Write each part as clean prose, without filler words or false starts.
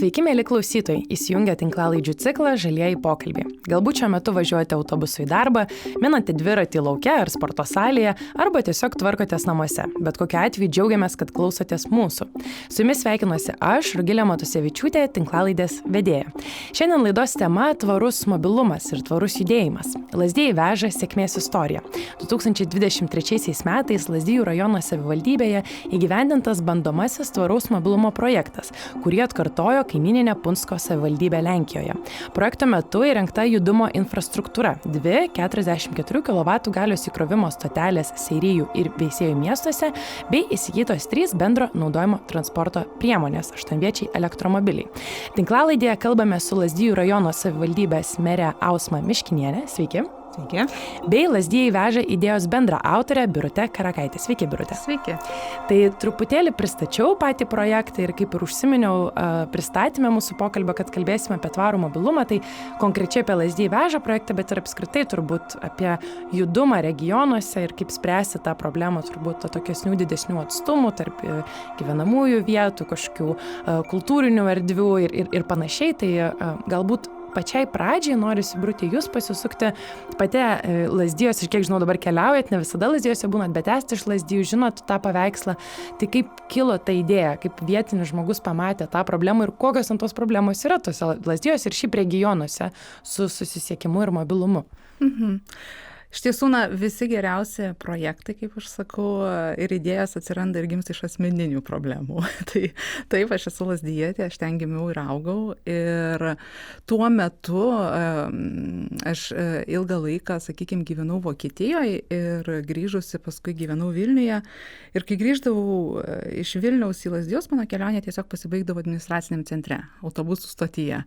Sveiki, mėly klausytojai, įsijungę tinklalaidžių ciklą Žalieji pokalbiai. Galbūt šiuo metu važiuojate autobusu į darbą, minate dviratį lauke ar sporto salėje, arba tiesiog tvarkotės namuose. Bet kokiu atveju džiaugiamės, kad klausotės mūsų. Su jumis sveikinuosi aš, Rugilė Matusevičiūtė, tinklalaidės vedėja. Šiandien laidos tema – tvarus mobilumas ir tvarus judėjimas. Lazdijai veža sėkmės istoriją. 2023 metais Lazdijų rajono savivaldybėje įgyvendintas bandomasis tvaraus mobilumo projektas, kurį atkartojo kaimyninė Punsko savivaldybė Lenkijoje. Projekto metu įrengta judumo infrastruktūra, 2 44 kW galios įkrovimo stotelės Seirijų ir Veisiejų miestuose, bei įsigytos 3 bendro naudojimo transporto priemonės, 8viečiai elektromobiliai. Tinklalaidėje kalbame su Lazdijų rajono savivaldybės merė Ausma Miškinienė. Sveiki. Sveiki. Bei Lazdijai veža idėjos bendra autorė Birutė Karakaitė. Sveiki, Birutė. Sveiki. Tai truputėlį pristačiau patį projektą ir kaip ir užsiminiau pristatymę mūsų pokalbio, kad kalbėsime apie tvarų mobilumą, tai konkrečiai apie Lazdijai veža projektą, bet ir apskritai turbūt apie judumą regionuose ir kaip spręsti tą problemą, turbūt tokesnių didesnių atstumų tarp gyvenamųjų vietų, kažkokių kultūrinių erdvių ir panašiai. Tai galbūt pačiai pradžiai norisi, Birutė, jūs pasisukti pati Lazdijos, ir kiek žinau dabar keliaujat, ne visada Lazdijose būnat, bet esate iš Lazdijų, žinot tą paveikslą. Tai kaip kilo ta idėja, kaip vietinis žmogus pamatė tą problemą ir kokios ant tos problemos yra tose Lazdijose ir šiaip regionuose su susisiekimu ir mobilumu? Iš tiesų, visi geriausi projektai, kaip aš sakau, ir idėjas atsiranda ir gimsta iš asmeninių problemų. Tai taip, aš esu lazdijietė, aš ten gimiau ir augau. Ir tuo metu aš ilgą laiką, sakykime, gyvenau Vokietijoje ir grįžusi paskui gyvenau Vilniuje. Ir kai grįždavau iš Vilniaus į Lazdijus, mano kelionė tiesiog pasibaigdavo administraciniam centre, autobusų stotyje.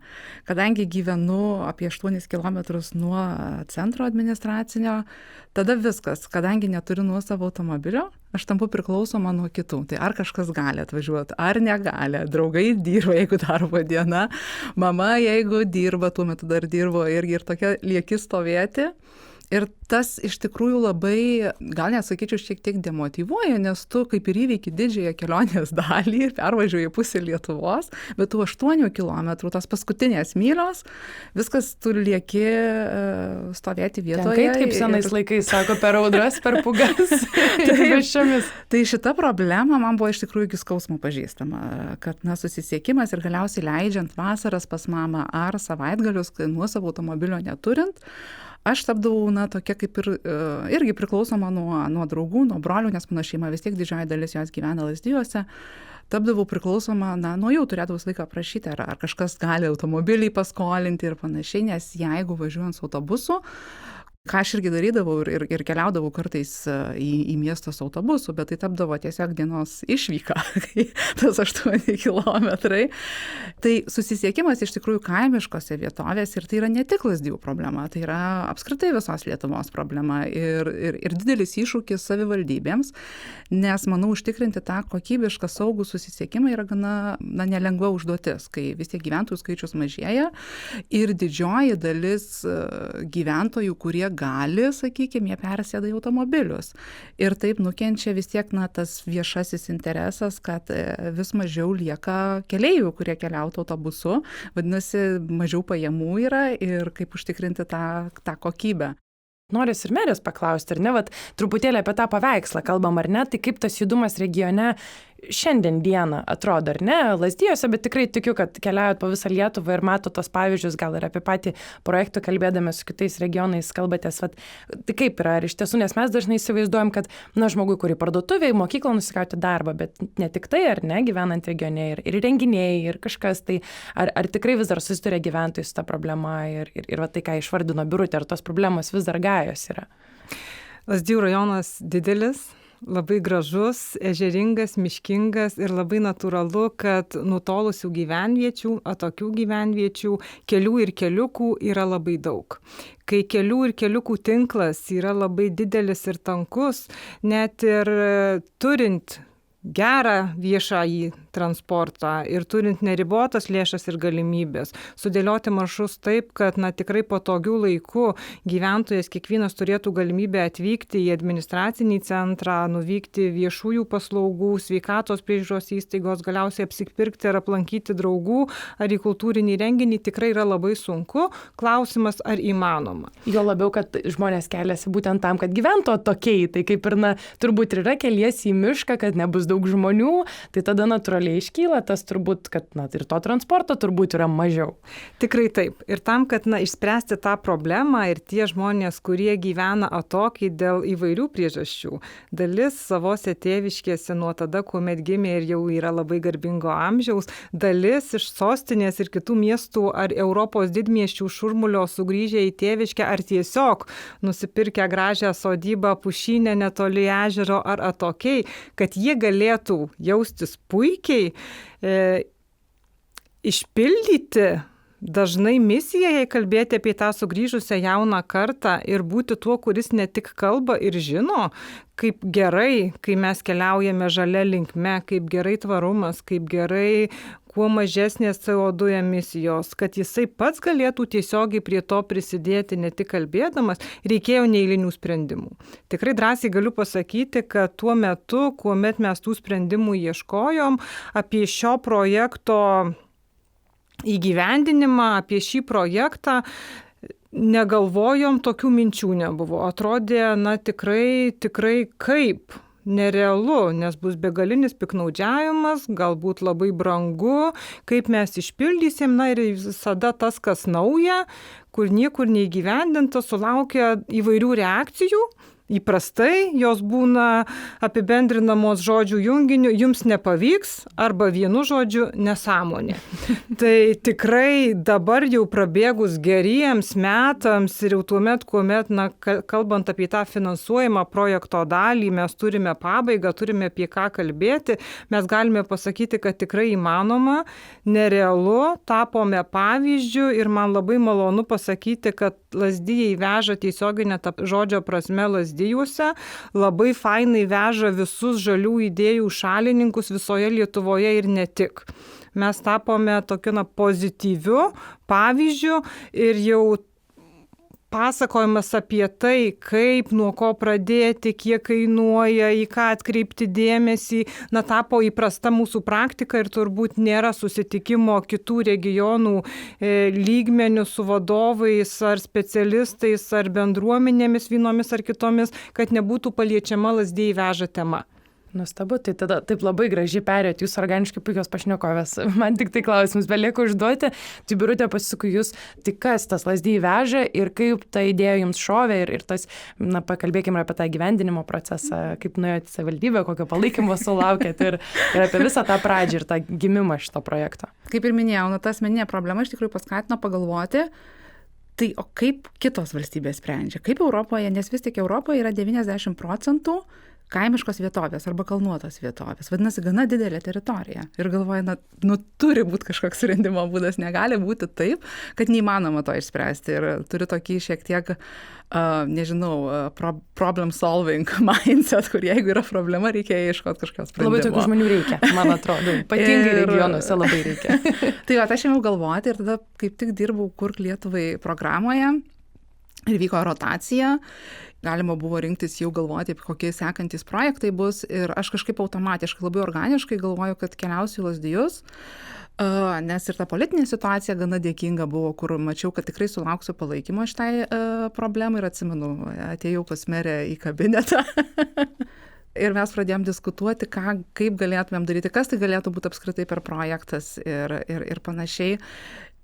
Kadangi gyvenu apie 8 km nuo centro administracinio, tada viskas, kadangi neturiu nuosavo automobilio, aš tampu priklausoma nuo kitų. Tai ar kažkas gali atvažiuoti, ar negali. Draugai dirba, jeigu darbo diena. Mama, jeigu dirba, tuo metu dar dirbo irgi ir tokia lieki stovėti. Ir tas iš tikrųjų labai, gal nesakyčiau, šiek tiek demotyvuoja, nes tu kaip ir įveiki didžiąją kelionės dalį, pervažiuoji pusę Lietuvos, bet tu 8 kilometrų, tos paskutinės mylios, viskas tu lieki stovėti vietoje. Kaip senais laikais, sako, per audras, per pugas. Tai šita problema man buvo iš tikrųjų iki skausmo pažįstama, kad susisiekimas ir galiausiai leidžiant vasaras pas mamą ar savaitgalius, nuosavo automobilio neturint, aš tapdavau, tokia kaip ir irgi priklausoma nuo draugų, nuo brolių, nes mano šeima vis tiek didžioji dalis jos gyvena Lazdijuose. Tapdavau priklausoma, nuo jų turėdavau visą laiką prašyti, ar kažkas gali automobilį paskolinti ir panašiai, nes jeigu važiuojant su autobusu, ką aš irgi darydavau ir keliaudavau kartais į miestus autobusu, bet tai tapdavo tiesiog dienos išvyka, tas 8 kilometrai. Tai susisiekimas iš tikrųjų kaimiškose vietovėse ir tai yra ne tik Lazdijų problema, tai yra apskritai visos Lietuvos problema ir didelis iššūkis savivaldybėms, nes, manau, užtikrinti tą kokybišką saugų susisiekimą yra gana nelengva užduotis, kai vis tiek gyventojų skaičius mažėja ir didžioji dalis gyventojų, kurie gali, sakykime, jie persėda į automobilius. Ir taip nukenčia vis tiek tas viešasis interesas, kad vis mažiau lieka keleivių, kurie keliautų autobusu. Vadinasi, mažiau pajamų yra ir kaip užtikrinti tą kokybę. Noris ir merės paklausti, ar ne, truputėlį apie tą paveikslą kalbam, ar ne, tai kaip tas judumas regione šiandien dieną atrodo, ar ne, Lazdijose, bet tikrai tikiu, kad keliaujat po visą Lietuvą ir mato tos pavyzdžius, gal ir apie patį projektą kalbėdami su kitais regionais kalbatės, tai kaip yra, ar iš tiesų, nes mes dažnai įsivaizduojam, kad, žmogui, kurį parduotuvėje, mokyklą nusikauti darbą, bet ne tik tai, ar ne, gyvenant regione ir renginiai ir kažkas, tai ar tikrai vis dar susiduria gyventojai su ta problema ir tai, ką išvardino Birutė, ar tos problemos vis dar gajos yra? Lazdijų rajonas didelis, labai gražus, ežeringas, miškingas ir labai natūralu, kad nutolusių gyvenviečių, atokių gyvenviečių, kelių ir keliukų yra labai daug. Kai kelių ir keliukų tinklas yra labai didelis ir tankus, net ir turint gerą viešąjį transportą ir turint neribotas lėšas ir galimybės, sudėlioti maršrutus taip, kad tikrai patogių laikų gyventojas kiekvienas turėtų galimybę atvykti į administracinį centrą, nuvykti viešųjų paslaugų, sveikatos priežiūros įstaigos, galiausiai apsipirkti ar aplankyti draugų ar į kultūrinį renginį tikrai yra labai sunku. Klausimas, ar įmanoma. Jo labiau, kad žmonės keliasi būtent tam, kad gyventų atokiai, tai kaip ir turbūt yra keliesi į mišką, kad nebus daug žmonių, tai tada natūraliai iškyla tas turbūt, kad ir to transporto turbūt yra mažiau. Tikrai taip. Ir tam, kad išspręsti tą problemą ir tie žmonės, kurie gyvena atokiai dėl įvairių priežasčių, dalis savose tėviškėse nuo tada, kuomet gimė ir jau yra labai garbingo amžiaus, dalis iš sostinės ir kitų miestų ar Europos didmiesčių šurmulio sugrįžę į tėviškę ar tiesiog nusipirkę gražią sodybą pušynę netoli ežero ar atokiai, kad jie galėtų jaustis puikiai, išpildyti dažnai misiją, jei kalbėti apie tą sugrįžusią jauną kartą ir būti tuo, kuris ne tik kalba ir žino, kaip gerai, kai mes keliaujame žalia linkme, kaip gerai tvarumas, kaip gerai kuo mažesnės CO2 emisijos, kad jisai pats galėtų tiesiogiai prie to prisidėti, ne tik kalbėdamas, reikėjo neeilinių sprendimų. Tikrai drąsiai galiu pasakyti, kad tuo metu, kuomet mes tų sprendimų ieškojom, apie šio projekto įgyvendinimą, apie šį projektą negalvojom, tokių minčių nebuvo. Atrodė, tikrai kaip nerealu, nes bus begalinis piknaudžiavimas, galbūt labai brangu, kaip mes išpildysim, ir visada tas, kas nauja, kur niekur neįgyvendinta, sulaukia įvairių reakcijų. Įprastai jos būna apibendrinamos žodžių junginiu jums nepavyks arba vienu žodžiu nesąmonė. Tai tikrai dabar jau prabėgus geriems metams ir jau tuomet, kuomet, kalbant apie tą finansuojamą projekto dalį, mes turime pabaigą, turime apie ką kalbėti, mes galime pasakyti, kad tikrai įmanoma, nerealu, tapome pavyzdžiu ir man labai malonu pasakyti, kad Lazdijai veža tiesioginę žodžio prasme Lazdijuose, labai fainai veža visus žalių idėjų šalininkus visoje Lietuvoje ir ne tik. Mes tapome tokiu pozityviu pavyzdžiu ir jau pasakojimas apie tai, kaip, nuo ko pradėti, kiek kainuoja, į ką atkreipti dėmesį, tapo įprasta mūsų praktika ir turbūt nėra susitikimo kitų regionų lygmenių su vadovais ar specialistais ar bendruomenėmis vienomis ar kitomis, kad nebūtų paliečiama Lazdijai veža tema. Nuostabu, tai tada taip labai gražiai perėjot, jūs organiškai puikios pašnekovės. Man tik tai klausimus belieka užduoti. Tai Birute, pasisuku jūs, tai kas tas Lazdijai veža ir kaip ta idėja jums šovė ir tas, pakalbėkime apie tą gyvendinimo procesą, kaip nuėjote į savivaldybę, kokio palaikymo sulaukėt ir apie visą tą pradžią ir tą gimimą šito projekto. Kaip ir minėjau, ta asmeninė problema iš tikrųjų paskatino pagalvoti, tai o kaip kitos valstybės sprendžia, kaip Europoje, nes vis tik Europoje yra 90% kaimiškos vietovės arba kalnuotos vietovės. Vadinasi, gana didelė teritorija. Ir galvoju, turi būti kažkoks sprendimo būdas, negali būti taip, kad neįmanoma to išspręsti. Ir turiu tokį šiek tiek, problem solving mindset, kur jeigu yra problema, reikia ieškoti kažkokios sprendimo. Labai tokių žmonių reikia, man atrodo. Ypatingai regionuose labai reikia. Tai aš ėmiau galvoti ir tada kaip tik dirbau Kurk Lietuvai programoje ir vyko rotacija. Galima buvo rinktis jau galvoti, kokie sekantys projektai bus ir aš kažkaip automatiškai, labai organiškai galvoju, kad keliausiu į Lazdijus, nes ir ta politinė situacija gana dėkinga buvo, kur mačiau, kad tikrai sulauksiu palaikymo šitai problemai ir atsimenu, atėjau pas merę į kabinetą. Ir mes pradėjom diskutuoti, kaip galėtumėm daryti, kas tai galėtų būti apskritai per projektas ir panašiai.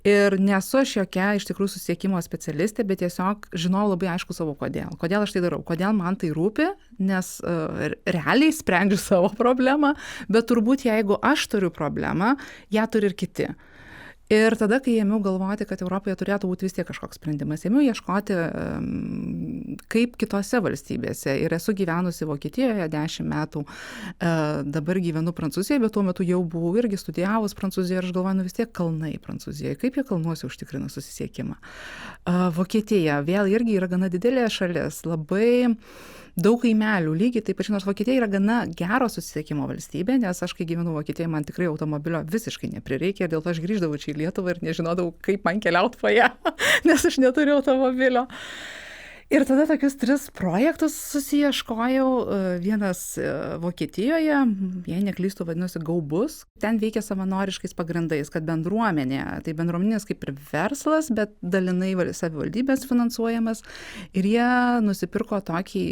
Ir nesu aš jokia iš tikrųjų susisiekimo specialistė, bet tiesiog žinau labai aišku savo kodėl. Kodėl aš tai darau, kodėl man tai rūpi, nes realiai sprendžiu savo problemą, bet turbūt jeigu aš turiu problemą, ją turi ir kiti. Ir tada, kai ėmiau galvoti, kad Europoje turėtų būti vis tiek kažkoks sprendimas, ėmiau ieškoti, kaip kitose valstybėse. Ir esu gyvenusi Vokietijoje 10 metų, dabar gyvenu Prancūzijoje, bet tuo metu jau buvau irgi studijavus Prancūzijoje ir aš galvoju, vis tiek kalnai Prancūzijoje. Kaip jie kalnuose užtikrina susisiekimą? Vokietija vėl irgi yra gana didelė šalis, labai daug kaimelių, lygiai taip pat, nors Vokietija yra gana gero susisiekimo valstybė, nes aš kai gyvenu Vokietijoje, man tikrai automobilio visiškai neprireikia ir dėl to aš grįždavau čia į Lietuvą ir nežinodavau, kaip man keliauti po ją, nes aš neturiu automobilio. Ir tada tokius 3 projektus susiieškojau. Vienas Vokietijoje, jei neklystu, vadinosi Gaubus. Ten veikia savanoriškais pagrindais, kad bendruomenė, tai bendruomenės kaip ir verslas, bet dalinai savivaldybės finansuojamas. Ir jie nusipirko tokį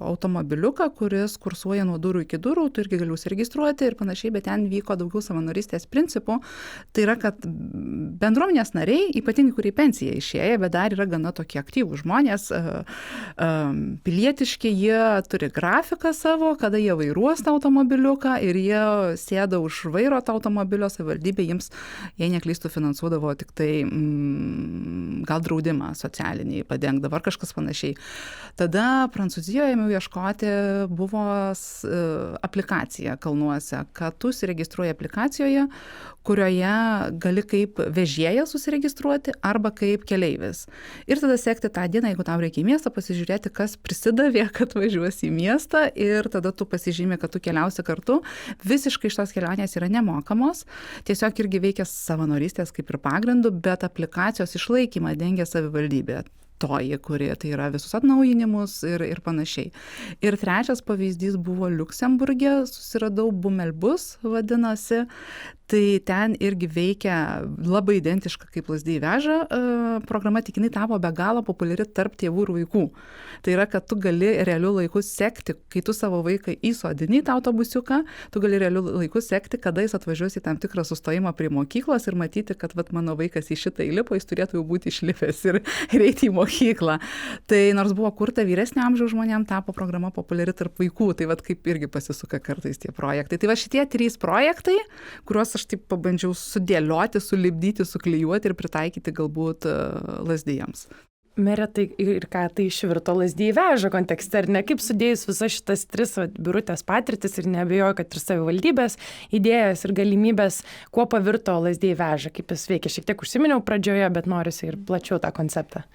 automobiliuką, kuris kursuoja nuo durų iki durų, tu irgi gali užsiregistruoti ir panašiai, bet ten vyko daugiau savanorystės principų. Tai yra, kad bendruomenės nariai, ypatingai kurie pensiją išėję, bet dar yra gana tokie aktyvūs žmonės, pilietiški, jie turi grafiką savo, kada jie vairuos tą automobiliuką ir jie sėda už vairo tą automobilio, savivaldybė jiems, jei neklystų, finansuodavo tik tai gal draudimą socialiniai padengdavo ar kažkas panašiai. Tada Prancūzijoje ėmiau ieškoti, buvo aplikacija kalnuose, kad tu įsiregistruoji aplikacijoje, kurioje gali kaip vežėjas susiregistruoti arba kaip keleivis. Ir tada sekti tą dieną, jeigu tau reikia į miestą, pasižiūrėti, kas prisidavė, kad važiuosi į miestą ir tada tu pasižymė, kad tu keliausi kartu. Visiškai šitos kelionės yra nemokamos, tiesiog irgi veikia savanorystės kaip ir pagrindų, bet aplikacijos išlaikymą dengia savivaldybė. Toji, kurie tai yra visus atnaujinimus ir panašiai. Ir 3 pavyzdys buvo Liuksemburge, susiradau Bumelbus, vadinasi, tai ten irgi veikia labai identiška kaip Lazdijai veža programa, tik jinai tapo be galo populiari tarp tėvų ir vaikų. Tai yra, kad tu gali realiu laiku sekti, kai tu savo vaiką įsodini į tą autobusiuką, tu gali realiu laiku sekti, kada jis atvažiuos į tam tikrą sustojimą prie mokyklos ir matyti, kad mano vaikas į šitą įlipo, jis turėtų jau būti išlipęs ir eiti į mokyklą. Tai nors buvo kurta vyresnio amžiaus žmonėms, tapo programa populiari tarp vaikų, tai kaip irgi pasisuka kartais tie projektai. Tai šitie 3 projektai, kuriuos aš taip pabandžiau sudėlioti, sulipdyti, suklijuoti ir pritaikyti galbūt Lazdijams. Mere, tai ir ką tai išvirto Lazdijai veža kontekste, ar ne? Kaip sudėjus visas šitas 3 Birutės patirtis ir neabejoju, kad ir savivaldybės idėjas ir galimybės, kuo pavirto Lazdijai veža, kaip jis veikia. Šiek tiek užsiminiau pradžioje, bet norisi ir plačiau tą konceptą.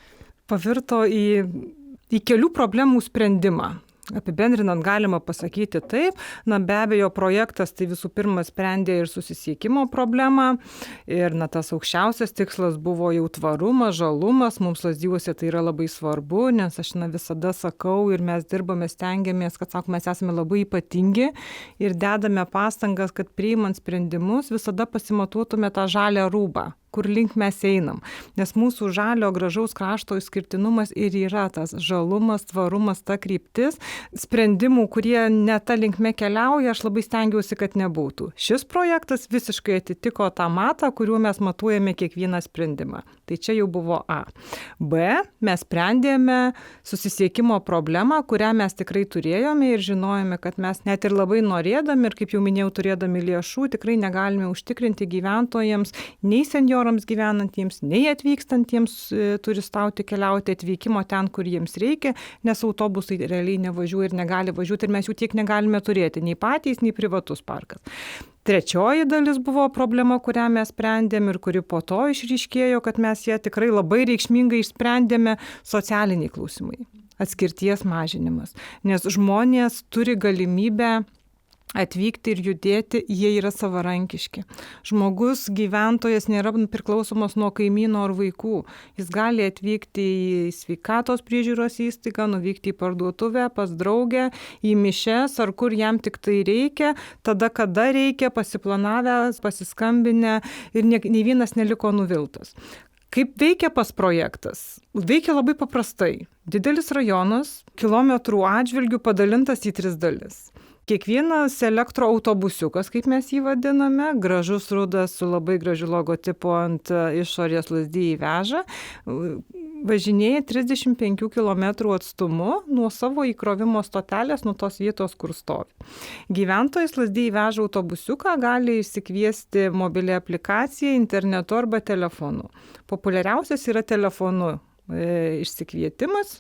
Pavirto į kelių problemų sprendimą. Apibendrinant galima pasakyti taip, be abejo projektas tai visų pirma sprendė ir susisiekimo problemą ir tas aukščiausias tikslas buvo jau tvarumas, žalumas, mums Lazdijuose tai yra labai svarbu, nes aš visada sakau ir mes dirbame, stengiamės, kad mes esame labai ypatingi ir dedame pastangas, kad priimant sprendimus visada pasimatuotume tą žalią rūbą, kur link mes einam. Nes mūsų žalio gražaus krašto išskirtinumas ir yra tas žalumas, tvarumas, ta kryptis. Sprendimų, kurie ne ta linkme keliauja, aš labai stengiausi, kad nebūtų. Šis projektas visiškai atitiko tą matą, kuriuo mes matuojame kiekvieną sprendimą. Tai čia jau buvo A. B. Mes sprendėme susisiekimo problemą, kurią mes tikrai turėjome ir žinojome, kad mes net ir labai norėdami ir, kaip jau minėjau, turėdami lėšų, tikrai negalime užtikrinti gyventojams, nei senjorams gyvenantiems, nei atvykstantiems turistauti, keliauti, atvykimo ten, kur jiems reikia, nes autobusai realiai nevažiuoja ir negali važiuoti ir mes jų tiek negalime turėti, nei patys, nei privatus parkas. Trečioji dalis buvo problema, kurią mes sprendėm ir kuri po to išryškėjo, kad mes ją tikrai labai reikšmingai išsprendėme, socialiniai klausimai, atskirties mažinimas, nes žmonės turi galimybę atvykti ir judėti, jie yra savarankiški. Žmogus, gyventojas nėra priklausomas nuo kaimyno ar vaikų. Jis gali atvykti į sveikatos priežiūros įstaigą, nuvykti į parduotuvę, pas draugę, į mišias ar kur jam tik tai reikia, tada kada reikia, pasiplanavęs, pasiskambinę ir nei vienas neliko nuviltas. Kaip veikia pas projektas? Veikia labai paprastai. Didelis rajonas, kilometrų atžvilgių padalintas į 3 dalis. Kiekvienas elektroautobusiukas, kaip mes jį vadiname, gražus rudas su labai gražiu logotipu ant išorės Lazdijai veža, važinėja 35 km atstumu nuo savo įkrovimo stotelės, nuo tos vietos, kur stovi. Gyventojas Lazdijai veža autobusiuką gali išsikviesti mobilią aplikaciją internetu arba telefonu. Populiariausias yra telefonu išsikvietimas,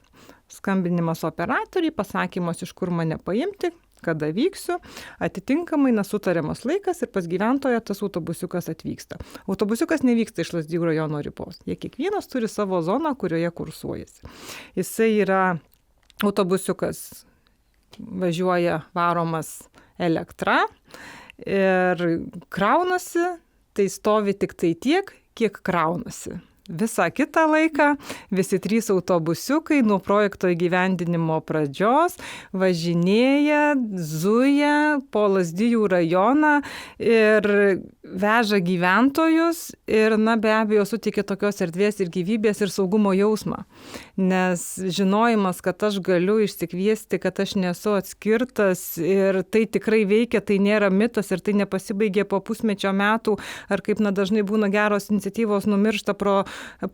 skambinimas operatoriai, pasakymas, iš kur mane paimti, kada vyksiu, atitinkamai sutariamas laikas ir pas gyventoją tas autobusiukas atvyksta. Autobusiukas nevyksta iš Lazdijų rajono ribos. Jie kiekvienas turi savo zoną, kurioje kursuojasi. Jisai yra autobusiukas važiuoja varomas elektra ir kraunasi, tai stovi tik tai tiek, kiek kraunasi. Visą kitą laiką visi 3 autobusiukai nuo projekto įgyvendinimo pradžios važinėja, zuja po Lazdijų rajoną ir veža gyventojus ir, be abejo, suteikia tokios erdvės ir gyvybės ir saugumo jausmą. Nes žinojimas, kad aš galiu išsikviesti, kad aš nesu atskirtas ir tai tikrai veikia, tai nėra mitas ir tai nepasibaigė po pusmečio metų, ar kaip dažnai būna geros iniciatyvos numiršta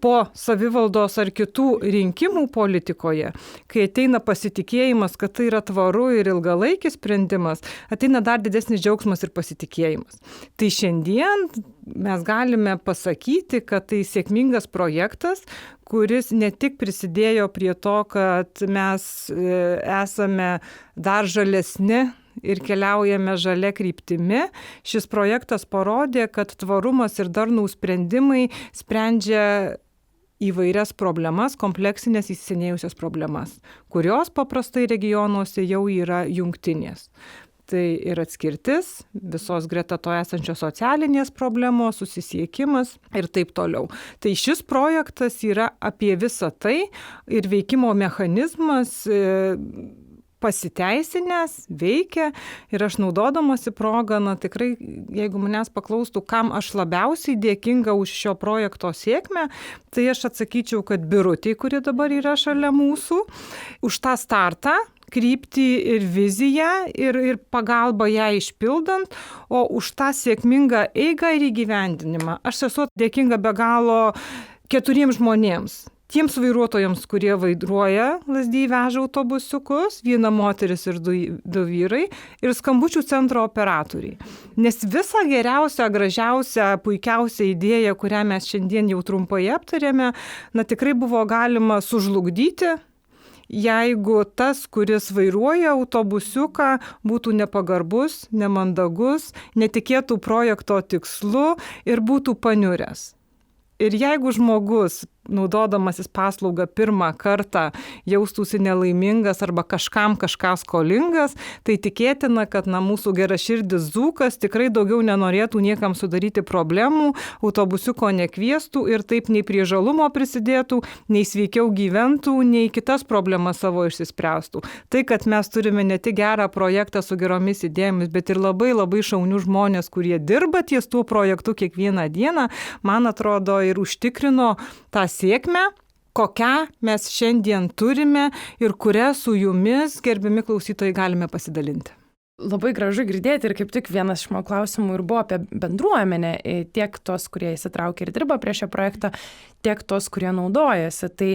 po savivaldos ar kitų rinkimų politikoje, kai ateina pasitikėjimas, kad tai yra tvaru ir ilgalaikis sprendimas, ateina dar didesnis džiaugsmas ir pasitikėjimas. Tai šiandien mes galime pasakyti, kad tai sėkmingas projektas, kuris ne tik prisidėjo prie to, kad mes esame dar žalesni ir keliaujame žalia kryptimi. Šis projektas parodė, kad tvarumas ir darnaus sprendimai sprendžia įvairias problemas, kompleksinės įsisenėjusias problemas, kurios paprastai regionuose jau yra jungtinės. Tai ir atskirtis, visos greta to esančios socialinės problemos, susisiekimas ir taip toliau. Tai šis projektas yra apie visą tai ir veikimo mechanizmas pasiteisinęs, veikia ir aš naudodamasi progą, tikrai, jeigu manęs paklaustų, kam aš labiausiai dėkinga už šio projekto sėkmę, tai aš atsakyčiau, kad Birutei, kuri dabar yra šalia mūsų, už tą startą, kryptį ir viziją ir pagalbą ją išpildant, o už tą sėkmingą eigą ir įgyvendinimą. Aš esu dėkinga be galo 4 žmonėms. Tiems vairuotojams, kurie vairuoja Lazdijai veža autobusiukus, 1 moteris ir 2 vyrai, ir skambučių centro operatoriai. Nes visą geriausią, gražiausią, puikiausią idėją, kurią mes šiandien jau trumpai aptarėme, tikrai buvo galima sužlugdyti, jeigu tas, kuris vairuoja autobusiuką, būtų nepagarbus, nemandagus, netikėtų projekto tikslu ir būtų paniuręs. Ir jeigu žmogus, naudodamasis paslaugą pirmą kartą, jaustųsi nelaimingas arba kažkam kažką skolingas, tai tikėtina, kad mūsų geraširdis dzūkas tikrai daugiau nenorėtų niekam sudaryti problemų, autobusiuko nekviestų ir taip nei prie žalumo prisidėtų, nei sveikiau gyventų, nei kitas problemas savo išsispręstų. Tai, kad mes turime ne tik gerą projektą su geromis idėjomis, bet ir labai labai šaunių žmonės, kurie dirba ties tuo projektu kiekvieną dieną, man atrodo ir užtikrino tą sėkmę, kokią mes šiandien turime ir kurią su jumis, gerbiami klausytojai, galime pasidalinti. Labai gražu girdėti ir kaip tik vienas iš mano klausimų ir buvo apie bendruomenę, tiek tos, kurie įsitraukia ir dirba prie šio projekto, tiek tos, kurie naudojasi. Tai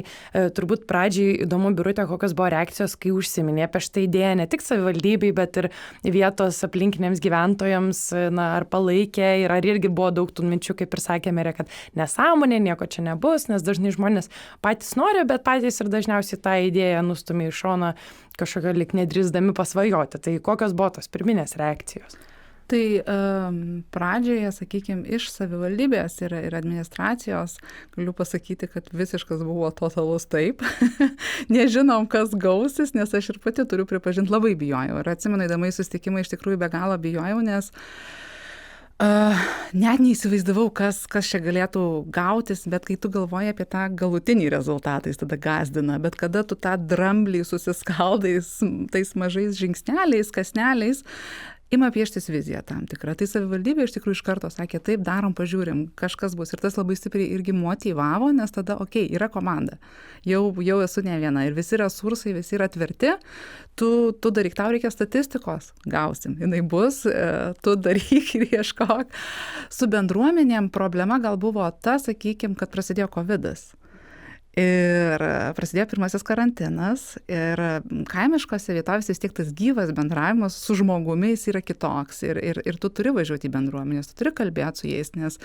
turbūt pradžiai įdomu, Birute, kokios buvo reakcijos, kai užsiminė apie šitą idėją ne tik savivaldybei, bet ir vietos aplinkiniams gyventojams, ar palaikė, ir ar irgi buvo daug tų minčių, kaip ir sakė merė, kad nesąmonė, nieko čia nebus, nes dažnai žmonės patys nori, bet patys ir dažniausiai tą idėją nustumia į šoną kažkokio lik nedrįsdami pasvajoti. Tai kokios buvo tos pirminės reakcijos? Tai pradžioje, sakykime, iš savivaldybės ir administracijos galiu pasakyti, kad visiškas buvo totalus taip. Nežinom, kas gausis, nes aš ir pati turiu pripažinti, labai bijojau. Ir atsimenu, eidama į susitikimą, iš tikrųjų be galo bijojau, nes net neįsivaizdavau, kas čia galėtų gautis, bet kai tu galvoji apie tą galutinį rezultatą, jis tada gazdina, bet kada tu tą dramblį susiskaldais tais mažais žingsneliais, kasneliais, ima pieštis viziją tam tikrą. Tai savivaldybė iš tikrųjų iš karto sakė, taip, darom, pažiūrim, kažkas bus. Ir tas labai stipriai irgi motyvavo, nes tada, yra komanda. Jau esu ne viena ir visi resursai, visi yra atverti. Tu daryk, tau reikia statistikos, gausim. Jinai bus, tu daryk ir ieškok. Su bendruomenėm problema gal buvo ta, sakykime, kad prasidėjo COVID-as. Ir prasidėjo pirmasis karantinas ir kaimiškose vietovėse vis tiek tas gyvas bendravimas su žmogumi jis yra kitoks ir tu turi važiuoti į bendruomenės, tu turi kalbėti su jais, nes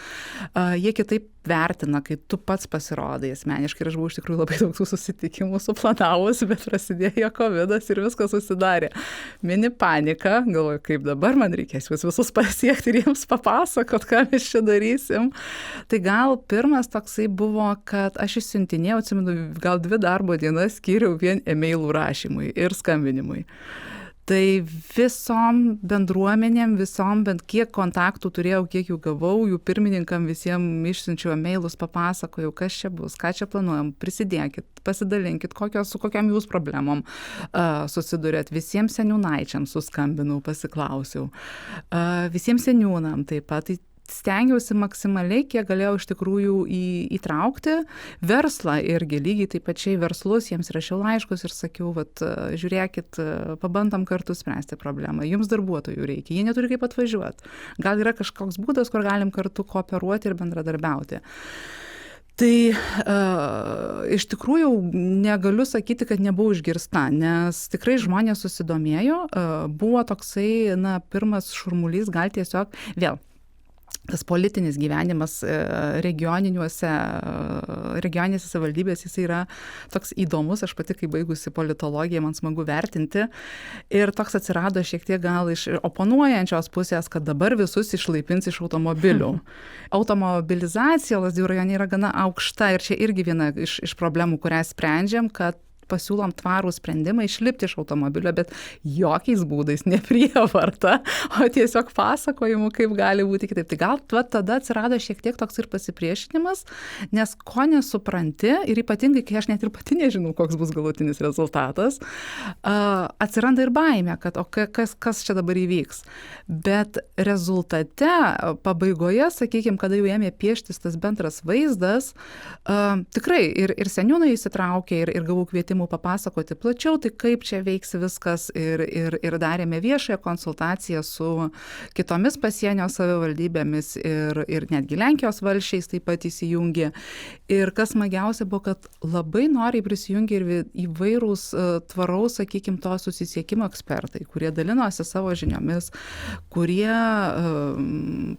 jie kitaip vertina, kai tu pats pasirodai asmeniškai. Ir aš buvau iš tikrųjų labai daug tų susitikimų suplanavus, bet prasidėjo COVID-as ir viskas susidarė. Mini panika, galvoju, kaip dabar man reikės jūs visus pasiekti ir jiems papasakot, ką mes čia darysim. Tai gal pirmas toksai buvo, kad aš išsiuntinėjau, atsimenu, gal 2 darbo dienas skyriau vien e-mailų rašymui ir skambinimui. Tai visom bendruomenėm, bent kiek kontaktų turėjau, kiek jų gavau, jų pirmininkam visiems išsiunčiau mailus, papasakojau, kas čia bus, ką čia planuojam, prisidėkit, pasidalinkit, su kokiam jūs problemom susidurėt. Visiems seniūnaičiams suskambinau, pasiklausiau, visiems seniūnam taip pat. Stengiausi maksimaliai, kiek galėjau iš tikrųjų įtraukti verslą irgi lygiai taip pačiai verslus, jiems rašiau laiškus ir sakiau, žiūrėkit, pabandom kartu spręsti problemą, jums darbuotojų reikia, jie neturi kaip atvažiuoti, gal yra kažkoks būdas, kur galim kartu kooperuoti ir bendradarbiauti. Tai iš tikrųjų negaliu sakyti, kad nebuvau išgirsta, nes tikrai žmonės susidomėjo, buvo toksai, pirmas šurmulys, gal tiesiog vėl. Tas politinis gyvenimas regioninėse savivaldybėse, jis yra toks įdomus, aš pati, kai baigusi politologiją, man smagu vertinti. Ir toks atsirado šiek tiek gal iš oponuojančios pusės, kad dabar visus išlaipins iš automobilių. Automobilizacija Lazdijų rajone yra gana aukšta ir čia irgi viena iš problemų, kurią sprendžiam, kad pasiūlom tvarų sprendimą išlipti iš automobilio, bet jokiais būdais ne prievarta, o tiesiog pasakojimu, kaip gali būti kitaip. Tai gal tada atsirado šiek tiek toks ir pasipriešinimas, nes ko nesupranti ir ypatingai, kai aš net ir pati nežinau, koks bus galutinis rezultatas, atsiranda ir baimė, kad kas čia dabar įvyks. Bet rezultate, pabaigoje, sakykime, kada jau ėmė pieštis tas bendras vaizdas, tikrai ir seniūnai įsitraukė ir gavau kvietimų papasakoti plačiau, tai kaip čia veiks viskas ir darėme viešąją konsultaciją su kitomis pasienio savivaldybėmis ir netgi Lenkijos valsčiais taip pat įsijungė. Ir kas smagiausia buvo, kad labai noriai prisijungė ir įvairūs tvaraus, sakykime, to susisiekimo ekspertai, kurie dalinosi savo žiniomis, kurie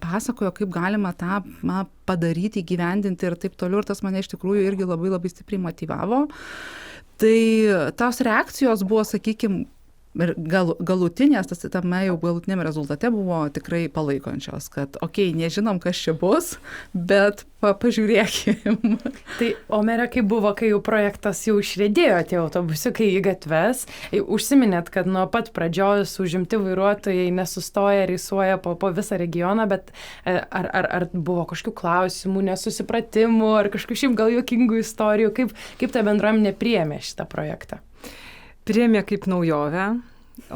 pasakojo, kaip galima tą padaryti, įgyvendinti ir taip toliau. Ir tas mane iš tikrųjų irgi labai labai stipriai motyvavo. Tai tos reakcijos buvo, sakykime, galutinės, tame jau galutiniame rezultate buvo tikrai palaikančios, kad nežinom, kas čia bus, bet pažiūrėkim. Tai, o mere, kaip buvo, kai jau projektas jau išriedėjo tie autobusiukai į gatves, užsiminėt, kad nuo pat pradžios užimti vairuotojai nesustoja, reisuoja po visą regioną, bet ar buvo kažkokių klausimų, nesusipratimų, ar kažkokių šiaip gal juokingų istorijų, kaip ta bendruomenė priėmė šitą projektą? Priėmė kaip naujovę,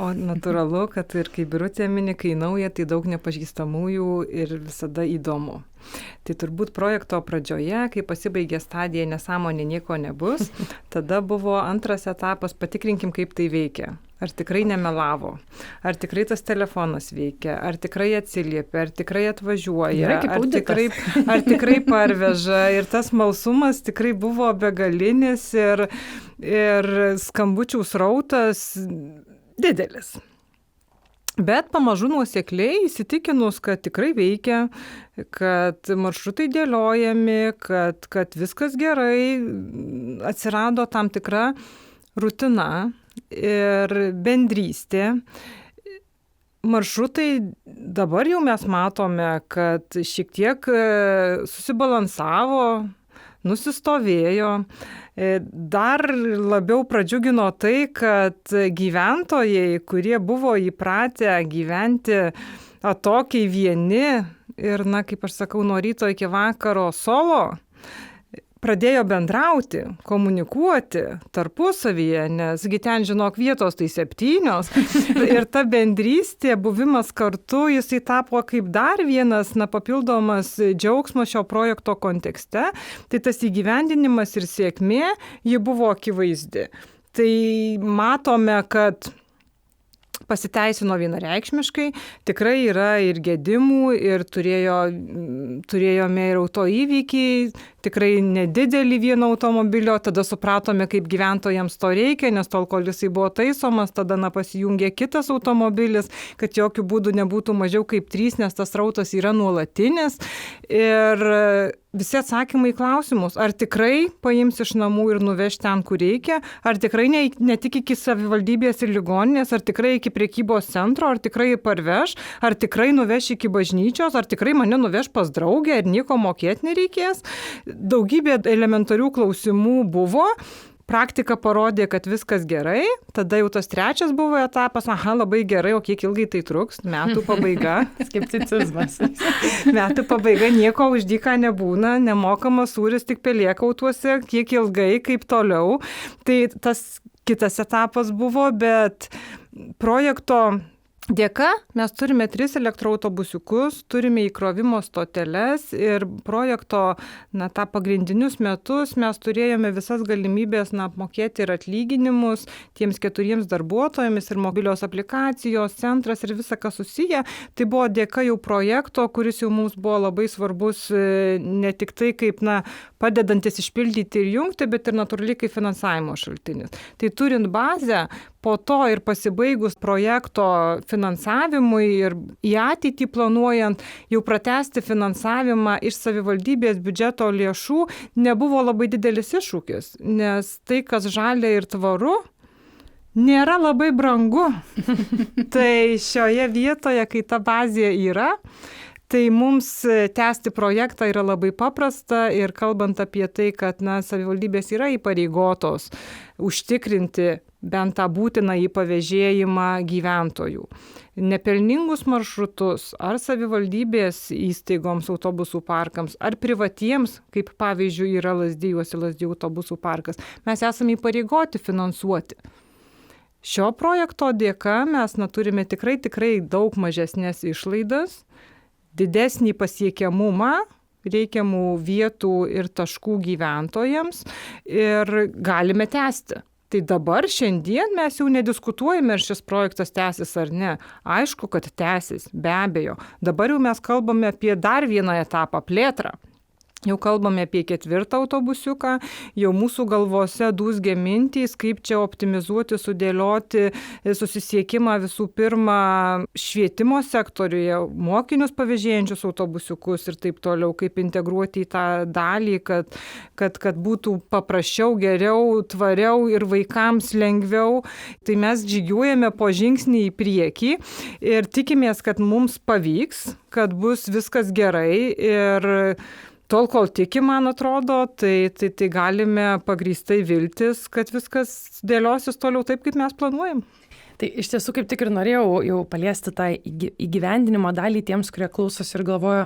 o natūralu, kad ir kaip Birutė mini, kai nauja, tai daug nepažįstamųjų ir visada įdomu. Tai turbūt projekto pradžioje, kai pasibaigė stadija nesąmonė nieko nebus, tada buvo antras etapas, patikrinkim, kaip tai veikia. Ar tikrai nemelavo, ar tikrai tas telefonas veikia, ar tikrai atsiliepia, ar tikrai atvažiuoja, ar tikrai parveža. Ir tas smalsumas tikrai buvo begalinis ir skambučių srautas didelis. Bet pamažu nuosekliai įsitikinus, kad tikrai veikia, kad maršrutai dėliojami, kad viskas gerai, atsirado tam tikra rutina ir bendrystė. Maršrutai dabar jau mes matome, kad šiek tiek susibalansavo, nusistovėjo. Dar labiau pradžiugino tai, kad gyventojai, kurie buvo įpratę gyventi atokiai vieni ir, kaip aš sakau, nuo ryto iki vakaro solo, pradėjo bendrauti, komunikuoti tarpusavyje, nesgi ten, žinok, vietos tai 7. Ir ta bendrystė, buvimas kartu, jisai tapo kaip dar vienas papildomas džiaugsmas šio projekto kontekste. Tai tas įgyvendinimas ir sėkmė, ji buvo akivaizdi. Tai matome, kad pasiteisino vienareikšmiškai, tikrai yra ir gedimų, ir turėjome ir autoįvykiai, tikrai nedidelį vieno automobilio, tada supratome, kaip gyventojams to reikia, nes tol, kol jisai buvo taisomas, tada pasijungė kitas automobilis, kad jokių būdų nebūtų mažiau kaip 3, nes tas srautas yra nuolatinis. Ir visi atsakymai į klausimus, ar tikrai paims iš namų ir nuveš ten, kur reikia, ar tikrai ne tik iki savivaldybės ir ligoninės, ar tikrai iki prekybos centro, ar tikrai parveš, ar tikrai nuveš iki bažnyčios, ar tikrai mane nuveš pas draugę ir nieko mokėti nereikės. Daugybė elementarių klausimų buvo. praktika parodė, kad viskas gerai, tada jau tas trečias buvo etapas, labai gerai, o kiek ilgai tai truks, metų pabaiga. Skepticizmas. Metų pabaiga, nieko už dyką nebūna, nemokamas sūris tik pelėkautuose, kiek ilgai, kaip toliau. Tai tas kitas etapas buvo, bet projekto dėka mes turime 3 elektroautobusiukus, turime įkrovimo stoteles ir projekto, tą pagrindinius metus mes turėjome visas galimybės, apmokėti ir atlyginimus tiems 4 darbuotojams ir mobilios aplikacijos, centras ir visa, kas susiję. Tai buvo dėka jau projekto, kuris jau mums buvo labai svarbus ne tik tai kaip, padedantis išpildyti ir jungti, bet ir natūraliai kaip finansavimo šaltinis. Tai turint bazę, po to ir pasibaigus projekto finansavimui ir į ateitį planuojant jau pratęsti finansavimą iš savivaldybės biudžeto lėšų nebuvo labai didelis iššūkis, nes tai, kas žalia ir tvaru, nėra labai brangu. Tai šioje vietoje, kai ta bazė yra, tai mums tęsti projektą yra labai paprasta ir kalbant apie tai, kad savivaldybės yra įpareigotos užtikrinti bent tą būtiną pavėžėjimą gyventojų. Nepelningus maršrutus ar savivaldybės įstaigoms, autobusų parkams, ar privatiems, kaip pavyzdžiui yra Lazdijuose Lazdijų autobusų parkas, mes esame įpareigoti finansuoti. Šio projekto dėka mes turime tikrai daug mažesnės išlaidas, didesnį pasiekiamumą reikiamų vietų ir taškų gyventojams ir galime tęsti. Tai dabar šiandien mes jau nediskutuojame, ar šis projektas tęsis ar ne. Aišku, kad tęsis, be abejo. Dabar jau mes kalbame apie dar vieną etapą – plėtrą. Jau kalbame apie 4 autobusiuką, jau mūsų galvose dūzgia mintys, kaip čia optimizuoti, sudėlioti susisiekimą visų pirma švietimo sektoriuje, mokinius pavėžėjančius autobusiukus ir taip toliau, kaip integruoti į tą dalį, kad būtų paprasčiau, geriau, tvariau ir vaikams lengviau. Tai mes žygiuojame po žingsnį į priekį ir tikimės, kad mums pavyks, kad bus viskas gerai ir tol, kol tiki, man atrodo, tai galime pagrįstai viltis, kad viskas dėliosis toliau taip, kaip mes planuojam. Tai iš tiesų kaip tik ir norėjau jau paliesti tą įgyvendinimo dalį tiems, kurie klausosi ir galvoja,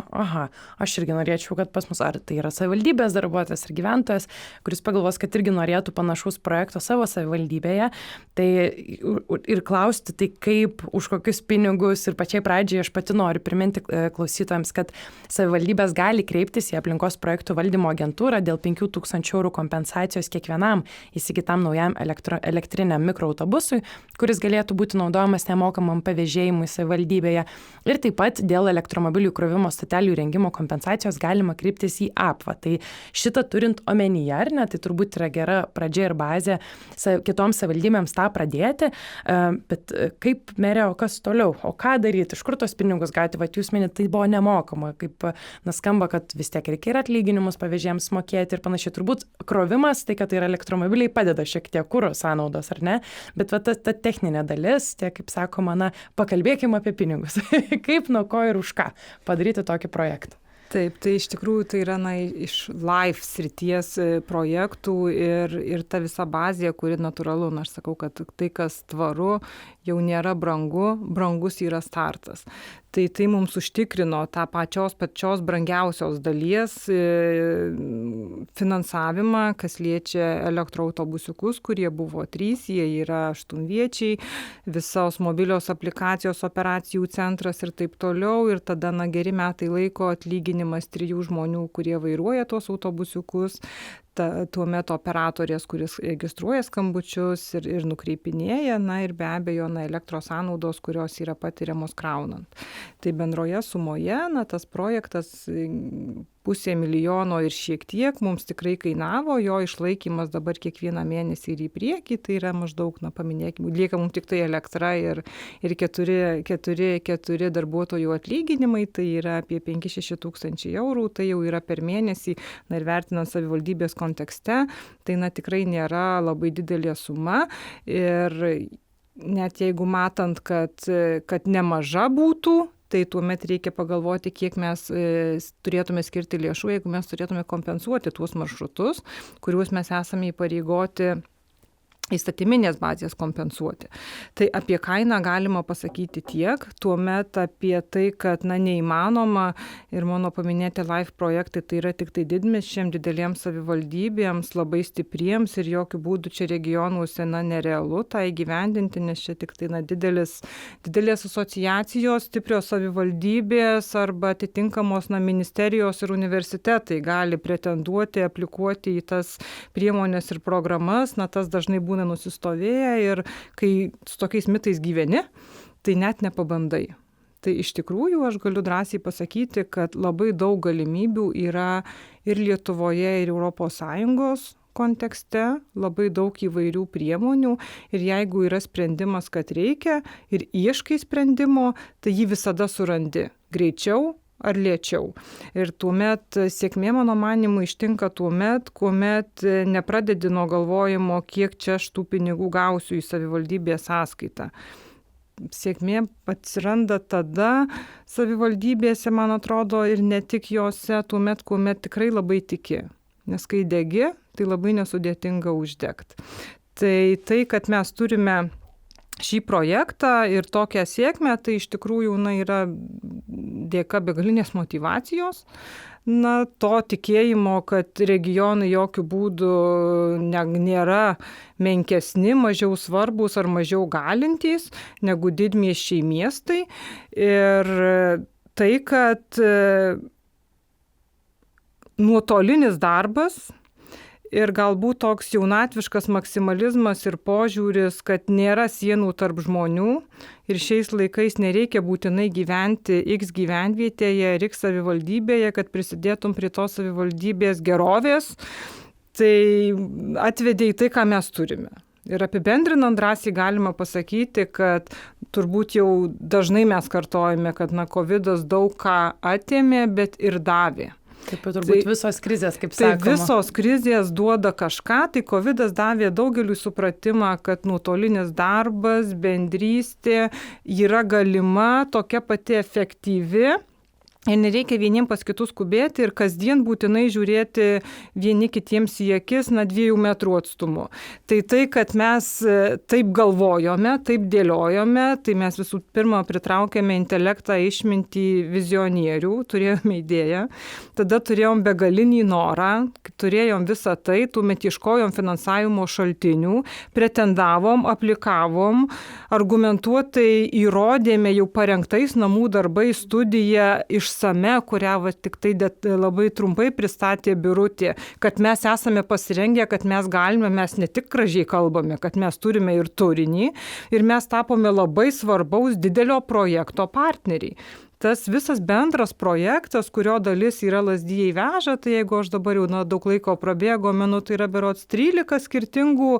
aš irgi norėčiau, kad pas mus, ar tai yra savivaldybės darbuotojas ar gyventojas, kuris pagalvos, kad irgi norėtų panašaus projekto savo savivaldybėje, tai ir klausti, tai kaip, už kokius pinigus ir pačiai pradžiai aš pati noriu priminti klausytojams, kad savivaldybės gali kreiptis į aplinkos projektų valdymo agentūrą dėl 5 000 eurų kompensacijos kiekvienam įsigytam naujam elektriniam mikroautobusui, kuris galėtų būti naudojamas nemokamam pavėžėjimui savivaldybėje. Ir taip pat dėl elektromobilių įkrovimo stotelių įrengimo kompensacijos galima kreiptis į APVA. Tai šitą turint omenyje, ar ne, tai turbūt yra gera pradžia ir bazė kitoms savivaldybėms tą pradėti. Bet kaip, merė, o kas toliau? O ką daryti? Iš kur tos pinigus gauti? Vat jūs minite, tai buvo nemokama. Kaip skamba, kad vis tiek reikia ir atlyginimus pavėžėjams mokėti ir panašiai. Turbūt krovimas, tai kad tai yra elektromobiliai, padeda šiek tiek kuro sąnaudos, ar ne? Bet va, ta techninė dalis, tiek kaip sakoma, pakalbėkime apie pinigus. Kaip, nuo ko ir už ką padaryti tokį projektą. Taip, tai iš tikrųjų tai yra iš LIFE srities projektų ir ta visa bazė, kuri natūralu, aš sakau, kad tai, kas tvaru, jau nėra brangu, brangus yra startas. Tai mums užtikrino tą pačios brangiausios dalies finansavimą, kas liečia elektroautobusiukus, kurie buvo 3, jie yra 8-viečiai, visos mobilios aplikacijos, operacijų centras ir taip toliau. Ir tada geri metai laiko atlyginimas 3 žmonių, kurie vairuoja tuos autobusiukus. Tuomet operatorės, kuris registruoja skambučius ir nukreipinėja, ir be abejo elektros sąnaudos, kurios yra patiriamos kraunant. Tai bendroje sumoje tas projektas 500 000 ir šiek tiek mums tikrai kainavo, jo išlaikymas dabar kiekvieną mėnesį ir į priekį, tai yra maždaug, paminėkime, lieka mums tik tai elektra ir 4 darbuotojų atlyginimai, tai yra apie 5-6 tūkstančiai eurų, tai jau yra per mėnesį, ir vertinant savivaldybės kontekste, tai tikrai nėra labai didelė suma ir net jeigu matant, kad nemaža būtų, tai tuomet reikia pagalvoti, kiek mes turėtume skirti lėšų, jeigu mes turėtume kompensuoti tuos maršrutus, kuriuos mes esame įpareigoti įstatyminės bazės kompensuoti. Tai apie kainą galima pasakyti tiek, tuomet apie tai, kad neįmanoma ir mano paminėti LIFE projektai, tai yra tik tai didmiesčiam, dideliems savivaldybėms, labai stipriems ir jokių būdų čia regionuose nerealu tą įgyvendinti, nes čia tik tai didelės asociacijos, stiprios savivaldybės arba atitinkamos ministerijos ir universitetai gali pretenduoti, aplikuoti į tas priemonės ir programas, tas dažnai būna nusistovėję ir kai su tokiais mitais gyveni, tai net nepabandai. Tai iš tikrųjų aš galiu drąsiai pasakyti, kad labai daug galimybių yra ir Lietuvoje, ir ES kontekste, labai daug įvairių priemonių ir jeigu yra sprendimas, kad reikia ir ieškai sprendimo, tai jį visada surandi greičiau ar lėčiau. Ir tuomet sėkmė, mano manymu, ištinka tuomet, kuomet nepradedi nuo galvojimo, kiek čia aš tų pinigų gausiu į savivaldybės sąskaitą. Sėkmė atsiranda tada savivaldybėse, man atrodo, ir ne tik jose, tuomet, kuomet tikrai labai tiki. Nes kai degi, tai labai nesudėtinga uždegti. Tai, kad mes turime šį projektą ir tokią sėkmę, tai iš tikrųjų yra dėka begalinės motyvacijos, to tikėjimo, kad regionai jokių būdų nėra menkesni, mažiau svarbus ar mažiau galintys negu didmiesčiai miestai. Ir tai, kad nuotolinis darbas ir galbūt toks jaunatviškas maksimalizmas ir požiūris, kad nėra sienų tarp žmonių ir šiais laikais nereikia būtinai gyventi X gyvenvietėje ir X savivaldybėje, kad prisidėtum prie tos savivaldybės gerovės, tai atvedė į tai, ką mes turime. Ir apibendrinant drąsiai galima pasakyti, kad turbūt jau dažnai mes kartojame, kad COVID-as daug ką atėmė, bet ir davė. Taip, turbūt visos krizės, kaip sakoma. Tai visos krizės duoda kažką, tai COVID-as davė daugeliui supratimą, kad nuotolinis darbas, bendrystė yra galima, tokia pati efektyvi. Ir nereikia vieniems pas kitus skubėti ir kasdien būtinai žiūrėti vieni kitiems į akis 2 metrų atstumu. Tai, kad mes taip galvojome, taip dėliojome, tai mes visų pirma pritraukėme intelektą, išmintį vizionierių, turėjome idėją, tada turėjom begalinį norą, turėjom visą tai, tuomet ieškojom finansavimo šaltinių, pretendavom, aplikavom, argumentuotai įrodėme jau parengtais namų darbais studiją išsame, kurią tik tai labai trumpai pristatė Birutė, kad mes esame pasirengę, kad mes galime, mes ne tik gražiai kalbame, kad mes turime ir turinį ir mes tapome labai svarbaus didelio projekto partneriai. Tas visas bendras projektas, kurio dalis yra Lazdijai veža, tai jeigu aš dabar jau daug laiko prabėgome, tai yra berods 13 skirtingų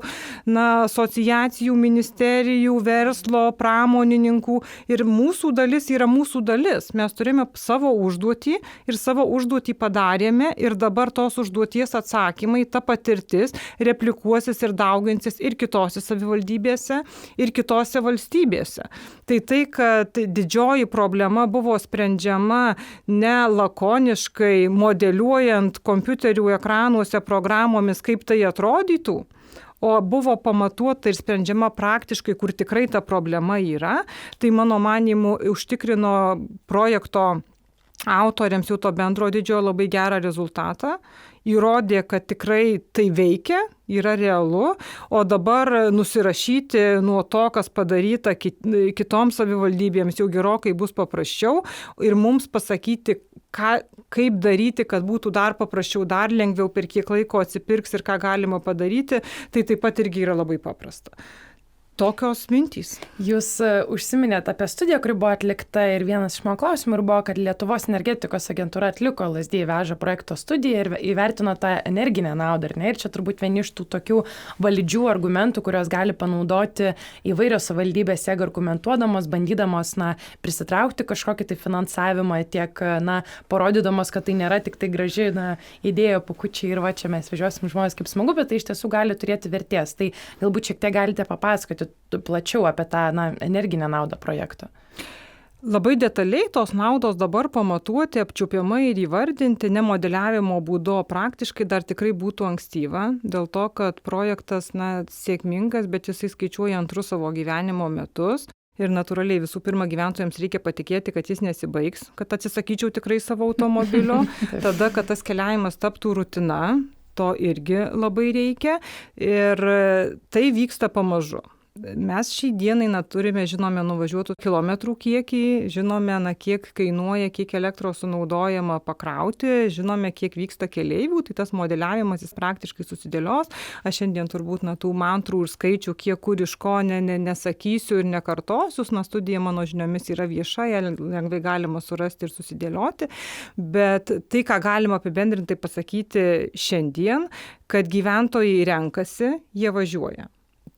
asociacijų, ministerijų, verslo, pramonininkų ir mūsų dalis yra mūsų dalis. Mes turime savo užduotį ir savo užduotį padarėme ir dabar tos užduoties atsakymai, ta patirtis replikuosis ir dauginsis ir kitose savivaldybėse, ir kitose valstybėse. Tai, kad didžioji problema buvo sprendžiama ne lakoniškai, modeliuojant kompiuterių ekranuose programomis, kaip tai atrodytų, o buvo pamatuota ir sprendžiama praktiškai, kur tikrai ta problema yra, tai mano manymu užtikrino projekto autoriams jau to bendro didžiojo labai gerą rezultatą, įrodė, kad tikrai tai veikia, yra realu, o dabar nusirašyti nuo to, kas padaryta kitoms savivaldybėms jau gerokai bus paprasčiau ir mums pasakyti, kaip daryti, kad būtų dar paprasčiau, dar lengviau, per kiek laiko atsipirks ir ką galima padaryti, tai taip pat irgi yra labai paprasta. Tokios mintys. Jūs užsiminėte apie studiją, kuri buvo atlikta ir vienas iš mano klausimų buvo, kad Lietuvos energetikos agentūra atliko Lazdijai veža projekto studiją ir įvertino tą energinę naudą. Ir čia turbūt vieni iš tų tokių validžių argumentų, kurios gali panaudoti įvairios savivaldybės, jeigu argumentuodamos, bandydamos prisitraukti kažkokį tai finansavimą, tiek parodydamos, kad tai nėra tik tai graži idėja, pakučiai ir va čia mes vežiosim žmonės kaip smagu, bet tai iš tiesų gali turėti vertės. Tai galbūt šiek tiek galite papasakoti plačiau apie tą energinę naudą projekto. Labai detaliai tos naudos dabar pamatuoti, apčiuopiamai ir įvardinti, ne modeliavimo būdu, praktiškai dar tikrai būtų ankstyva, dėl to, kad projektas sėkmingas, bet jisai skaičiuoja antrus savo gyvenimo metus. Ir natūraliai visų pirma gyventojams reikia patikėti, kad jis nesibaigs, kad atsisakyčiau tikrai savo automobilio, tada, kad tas keliavimas taptų rutina, to irgi labai reikia ir tai vyksta pamažu. Mes šiai dienai žinome nuvažiuotų kilometrų kiekį, žinome, kiek kainuoja, kiek elektros sunaudojama pakrauti, žinome, kiek vyksta keleivių, tai tas modeliavimas jis praktiškai susidėlios. Aš šiandien turbūt tų mantrų ir skaičių, kiek kur iš ko nesakysiu ir nekartosiu, studija mano žiniomis yra vieša, ją lengvai galima surasti ir susidėlioti, bet tai, ką galima apibendrintai pasakyti šiandien, kad gyventojai renkasi, jie važiuoja.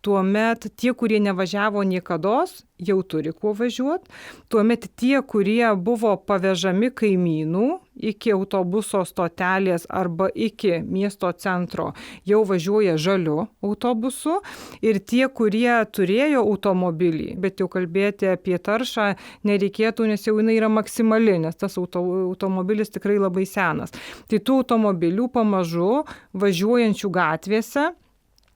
Tuomet tie, kurie nevažiavo niekados, jau turi kuo važiuoti. Tuomet tie, kurie buvo pavežami kaimynų iki autobuso stotelės arba iki miesto centro, jau važiuoja žaliu autobusu. Ir tie, kurie turėjo automobilį, bet jau kalbėti apie taršą nereikėtų, nes jau jinai yra maksimali, nes tas automobilis tikrai labai senas. Tai tų automobilių pamažu važiuojančių gatvėse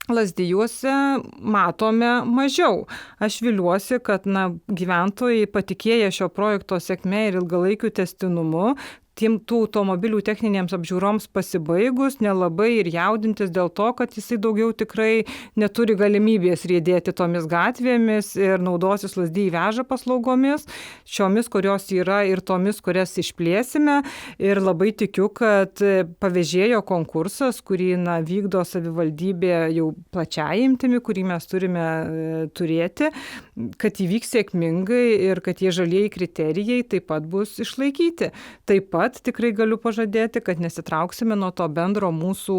Lazdijuose matome mažiau. Aš viliuosi, kad gyventojai patikėję šio projekto sėkme ir ilgalaikiu tęstinumu, tų automobilių techninėms apžiūroms pasibaigus, nelabai ir jaudintis dėl to, kad jisai daugiau tikrai neturi galimybės riedėti tomis gatvėmis ir naudosis Lazdijai veža paslaugomis, šiomis, kurios yra ir tomis, kurias išplėsime. Ir labai tikiu, kad pavėžėjo konkursas, kurį vykdo savivaldybė jau plačiai imtimi, kurį mes turime turėti, kad įvyks sėkmingai ir kad tie žalieji kriterijai taip pat bus išlaikyti. Taip pat tikrai galiu pažadėti, kad nesitrauksime nuo to bendro mūsų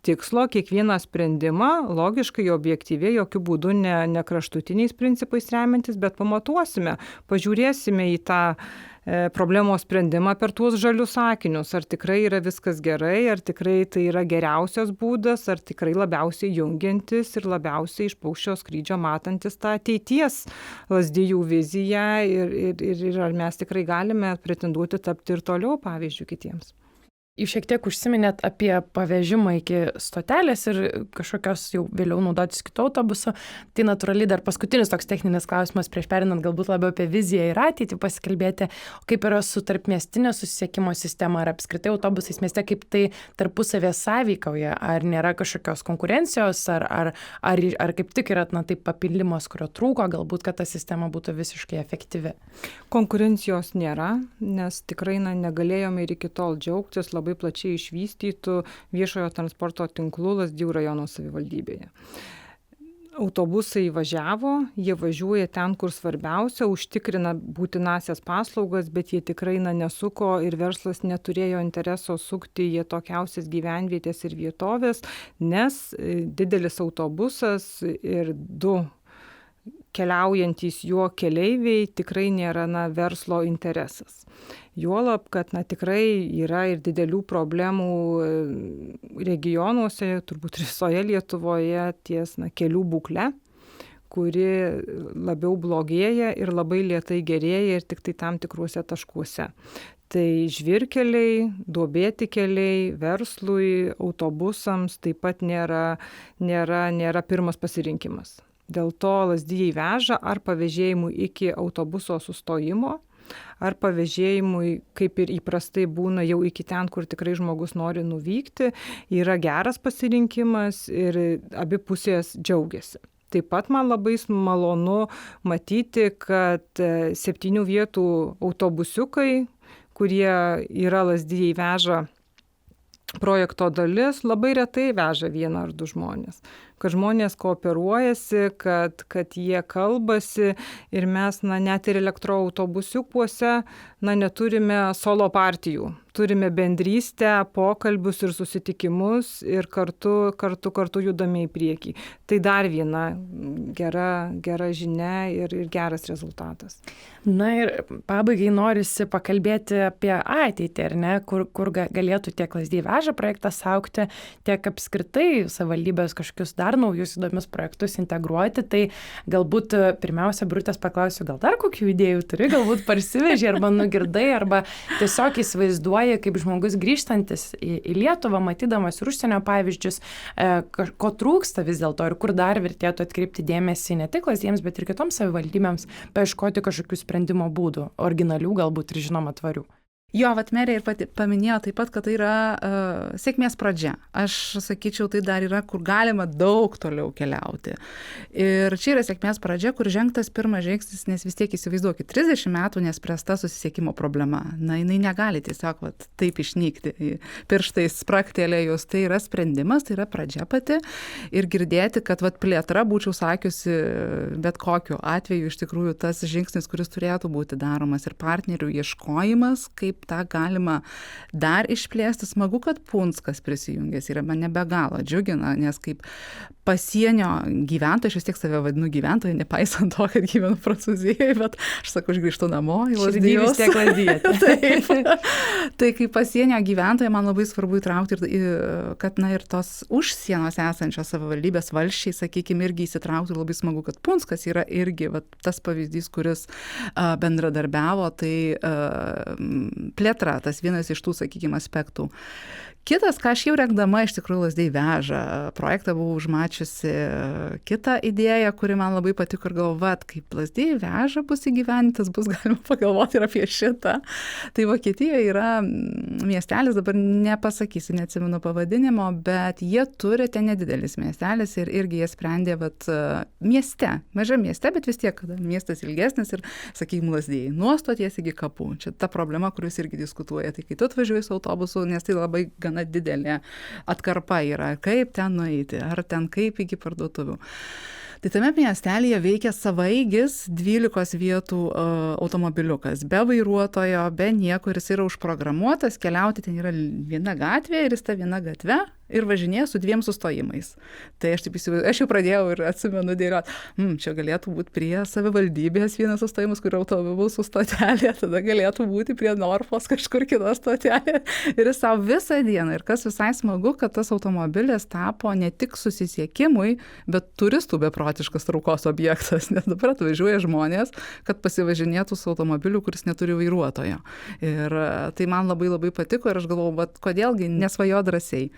tikslo, kiekvieną sprendimą logiškai, objektyviai, jokių būdų ne kraštutiniais principais remiantis, bet pamatuosime, pažiūrėsime į tą problemos sprendimą per tuos žalius sakinius, ar tikrai yra viskas gerai, ar tikrai tai yra geriausias būdas, ar tikrai labiausiai jungiantis ir labiausiai iš paukščio skrydžio matantis tą ateities Lazdijų viziją ir ar mes tikrai galime pretenduoti tapti ir toliau pavyzdžių kitiems. Jūs šiek tiek užsiminėt apie pavežimą iki stotelės ir kažkokios jau vėliau naudotis kito autobuso. Tai natūraliai dar paskutinis toks techninis klausimas prieš perinant galbūt labiau apie viziją ir ateitį pasikalbėti. Kaip yra su tarpmiestinė susisiekimo sistema ar apskritai autobusais mieste, kaip tai tarpusavė sąveikauja? Ar nėra kažkokios konkurencijos, ar kaip tik yra taip papildymas, kurio trūko, galbūt, kad ta sistema būtų visiškai efektyvi? Konkurencijos nėra, nes tikrai negalėjome ir iki tol džiaugtis labai plačiai išvystytų viešojo transporto tinklų Lazdijų rajono savivaldybėje. Autobusai važiavo, jie važiuoja ten, kur svarbiausia, užtikrina būtinasias paslaugas, bet jie tikrai nesuko ir verslas neturėjo intereso sukti į atokiausias gyvenvietės ir vietovės, nes didelis autobusas ir du keliaujantys juo keleiviai tikrai nėra verslo interesas. Juolab, kad tikrai yra ir didelių problemų regionuose, turbūt visoje Lietuvoje ties kelių būkle, kuri labiau blogėja ir labai lėtai gerėja ir tik tai tam tikruose taškuose. Tai žvyrkeliai, duobėti keliai, verslui, autobusams taip pat nėra pirmas pasirinkimas. Dėl to Lazdijai veža ar pavėžėjimui iki autobuso sustojimo, ar pavėžėjimui, kaip ir įprastai būna jau iki ten, kur tikrai žmogus nori nuvykti, yra geras pasirinkimas ir abi pusės džiaugiasi. Taip pat man labai malonu matyti, kad 7 vietų autobusiukai, kurie yra Lazdijai veža projekto dalis, labai retai veža 1 ar 2 žmonės. Kad žmonės kooperuojasi, kad jie kalbasi ir mes net ir elektroautobusiukuose neturime solo partijų. Turime bendrystę, pokalbius ir susitikimus ir kartu judame į priekį. Tai dar viena gera žinia ir geras rezultatas. Na ir pabaigai norisi pakalbėti apie ateitį, ar ne, kur galėtų tiek Lazdijai veža projektas augti, tiek apskritai savivaldybės kažkokius dar naujus įdomius projektus integruoti, tai galbūt pirmiausia, Birutės paklausiu, gal dar kokių idėjų turi, galbūt parsiveži arba nugirdai, arba tiesiog įsivaizduoji, kaip žmogus grįžtantis į Lietuvą, matydamas ir užsienio pavyzdžius, ko trūksta vis dėlto ir kur dar vertėtų atkreipti dėmesį ne tik Lazdijams, bet ir kitoms savivaldybėms, paieškoti kažkokių sprendimo būdų, originalių galbūt ir žinoma tvarių. Jo, vat Merė ir pati paminėjo taip pat, kad tai yra sėkmės pradžia. Aš sakyčiau, tai dar yra, kur galima daug toliau keliauti. Ir čia yra sėkmės pradžia, kur žengtas pirmas žingsnis, nes vis tiek įsivaizduokit, 30 metų nespręsta susisiekimo problema. Na, jinai negali tiesiog taip išnykti. Pirštais spraktėlėjus, tai yra sprendimas, tai yra pradžia pati. Ir girdėti, kad plėtra, būčiau sakiusi, bet kokiu atveju iš tikrųjų tas žingsnis, kuris turėtų būti daromas ir partnerių ieškojimas, kaip tą galima dar išplėsti. Smagu, kad Punskas prisijungęs yra, mane be galo džiugina, nes kaip pasienio gyventojai, aš vis tiek save vadinu gyventojai, nepaisant to, kad gyvenu Prancūzijoje, bet aš sakau, aš grįžtu namo į Lazdijus. Vis tiek Lazdijate. Taip. Tai kaip pasienio gyventojai man labai svarbu įtraukti, kad ir tos už sienos esančios savivaldybės valsčiai, sakykime, irgi įsitraukti. Labai smagu, kad Punskas yra irgi tas pavyzdys, kuris bendradarbiavo, tai plėtra, tas vienas iš tų, sakykime, aspektų. Kitas, ką aš jau rengdama, iš tikrųjų Lazdijai veža projektą, buvau užmačiusi kitą idėją, kuri man labai patiko ir galvot, kaip Lazdijai veža bus įgyvendintas, bus galima pagalvoti ir apie šitą. Tai Vokietijoje yra miestelis, dabar nepasakysiu, neatsimenu pavadinimo, bet jie turi ten nedidelis miestelis ir irgi jie sprendė mieste, maža mieste, bet vis tiek, kada miestas ilgesnis ir, sakykime, Lazdijai, nuo stoties iki kapų. Čia ta problema, kuris irgi diskutuoja, tai kai tu atvažiuoji su autobusu, nes tai labai gana didelė atkarpa yra, kaip ten nueiti, ar ten kaip iki parduotuvių. Tai tame miestelėje veikia savaeigis 12 vietų automobiliukas, be vairuotojo, be nieko, ir jis yra užprogramuotas keliauti, ten yra viena gatvė ir jis ta viena gatve ir važinėja su 2 sustojimais. Tai aš taip įsivaizduoju, aš jau pradėjau ir atsimenu dėlioti, čia galėtų būti prie savivaldybės vienas sustojimas, kur autobusų stotelė, tada galėtų būti prie Norfos kažkur kita stotelė ir jis savo visą dieną. Ir kas visai smagu, kad tas automobilis tapo ne tik susisiekimui, bet turistų beprotiškas traukos objektas, nes dabar atvažiuoja žmonės, kad pasivažinėtų su automobiliu, kuris neturi vairuotojo. Ir tai man labai labai patiko ir aš galvojau, bet kodėlgi nesvajo drąsiai.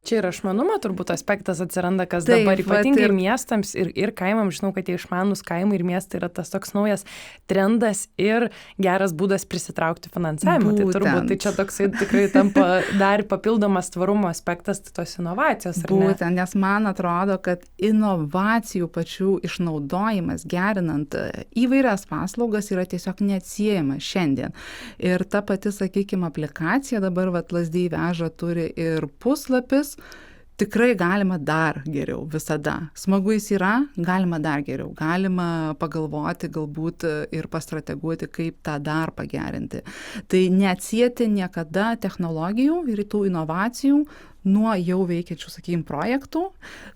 Čia ir ašmanumo turbūt aspektas atsiranda, kas taip, dabar ypatingai ir miestams ir kaimams, žinau, kad tie išmanūs kaimai ir miestai yra tas toks naujas trendas ir geras būdas prisitraukti finansavimą. Tai turbūt tai čia toksai tikrai tampa dar papildomas tvarumo aspektas, tai tos inovacijos. Būtent, nes man atrodo, kad inovacijų pačių išnaudojimas gerinant įvairias paslaugas yra tiesiog neatsiejamas šiandien. Ir ta pati, sakykime, aplikacija dabar Lazdijai veža turi ir puslapis, tikrai galima dar geriau visada. Smagu jis yra, galima dar geriau. Galima pagalvoti galbūt ir pastrateguoti, kaip tą dar pagerinti. Tai neatsieti niekada technologijų ir tų inovacijų nuo jau veikiančių, sakykime, projektų.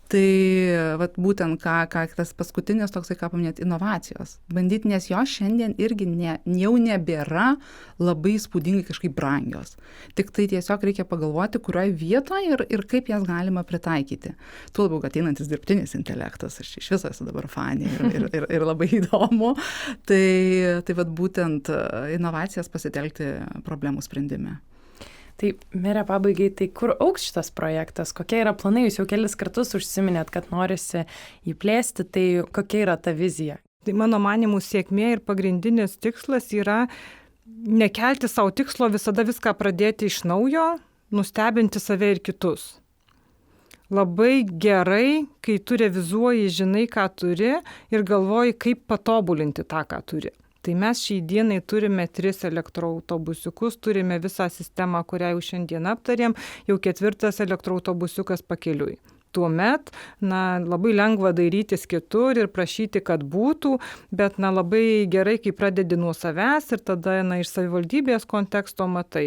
Tai būtent ką tas paskutinis toksai, ką paminėt, inovacijos. Bandyti, nes jos šiandien irgi jau nebėra labai įspūdingai kažkaip brangios. Tik tai tiesiog reikia pagalvoti, kurioje vietoje ir kaip jas galima pritaikyti. Tuo labiau, kad ateinantis dirbtinis intelektas, aš iš viso esu dabar fanė ir labai įdomu. Tai būtent inovacijas pasitelkti problemų sprendime. Tai, Mere, pabaigai, tai kur augs šitas projektas? Kokie yra planai? Jūs jau kelis kartus užsiminėt, kad norisi jį plėsti, tai kokia yra ta vizija? Tai mano manimų sėkmė ir pagrindinis tikslas yra nekelti savo tikslo visada viską pradėti iš naujo, nustebinti save ir kitus. Labai gerai, kai tu revizuoji, žinai, ką turi ir galvoji, kaip patobulinti tą, ką turi. Tai mes šiai dienai turime 3 elektroautobusiukus, turime visą sistemą, kurią jau šiandien aptarėm, jau 4 elektroautobusiukas pakeliui. Tuomet, labai lengva dairytis kitur ir prašyti, kad būtų, bet, labai gerai, kai pradedi nuo savęs ir tada, iš savivaldybės konteksto matai,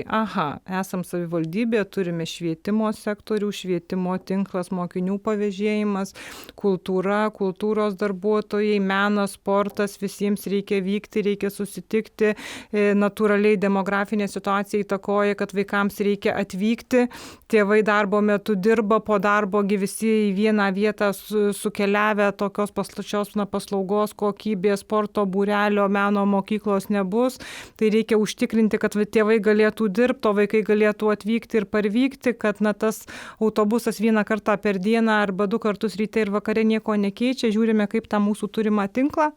esam savivaldybė, turime švietimo sektorių, švietimo tinklas, mokinių pavėžėjimas, kultūra, kultūros darbuotojai, menas, sportas, visiems reikia vykti, reikia susitikti, natūraliai demografinė situacija įtakoja, kad vaikams reikia atvykti, tėvai darbo metu dirba, po darbo visi visi į vieną vietą sukeliavę tokios paslačios paslaugos kokybės, sporto būrelio, meno mokyklos nebus. Tai reikia užtikrinti, kad tėvai galėtų dirbti, o vaikai galėtų atvykti ir parvykti, kad tas autobusas vieną kartą per dieną arba 2 kartus ryte ir vakare nieko nekeičia. Žiūrime, kaip tą mūsų turimą tinklą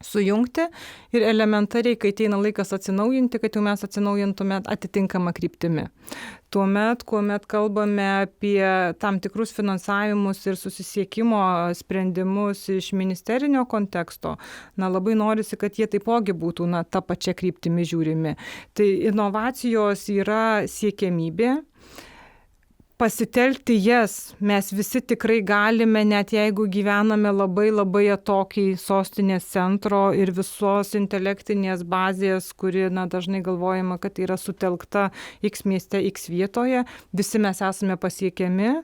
sujungti ir elementariai, kai ateina laikas atsinaujinti, kad jau mes atsinaujintume atitinkamą kryptimi. Tuomet, kuomet kalbame apie tam tikrus finansavimus ir susisiekimo sprendimus iš ministerinio konteksto, labai norisi, kad jie taipogi būtų ta pačia kryptimi žiūrimi. Tai inovacijos yra siekiamybė. Pasitelkti jas mes visi tikrai galime, net jeigu gyvename labai labai atokiai sostinės centro ir visos intelektinės bazės, kuri dažnai galvojama, kad yra sutelkta X mieste, X vietoje. Visi mes esame pasiekiami.